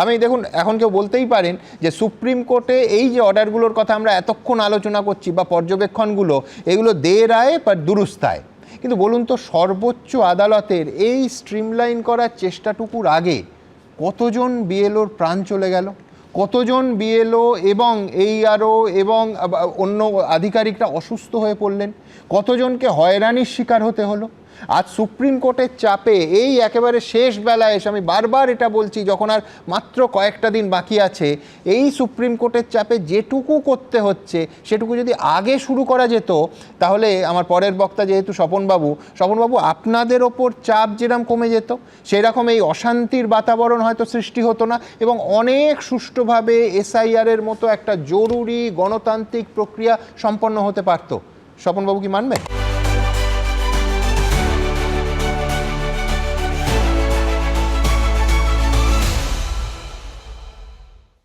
আমি দেখুন এখন কেউ বলতেই পারেন যে সুপ্রিম কোর্টে এই যে অর্ডারগুলোর কথা আমরা এতক্ষণ আলোচনা করছি বা পর্যবেক্ষণগুলো এগুলো দে রায় বা দুরুস্তায়, কিন্তু বলুন তো সর্বোচ্চ আদালতের এই স্ট্রিমলাইন করার চেষ্টাটুকুর আগে কতজন বিএলওর প্রাণ চলে গেল, কতজন বিএলও এবং এইআরও এবং অন্য আধিকারিকরা অসুস্থ হয়ে পড়লেন, কতজনকে হয়রানির শিকার হতে হলো। আজ সুপ্রিম কোর্টের চাপে এই একেবারে শেষ বেলায় এসে, আমি বারবার এটা বলছি, যখন আর মাত্র কয়েকটা দিন বাকি আছে, এই সুপ্রিম কোর্টের চাপে যেটুকু করতে হচ্ছে সেটুকু যদি আগে শুরু করা যেত, তাহলে আমার পরের বক্তা যেহেতু স্বপনবাবু, আপনাদের ওপর চাপ যেরকম কমে যেত, সেরকম এই অশান্তির বাতাবরণ হয়তো সৃষ্টি হতো না এবং অনেক সুষ্ঠুভাবে এসআইআরের মতো একটা জরুরি গণতান্ত্রিক প্রক্রিয়া সম্পন্ন হতে পারত। স্বপনবাবু কি মানবেন?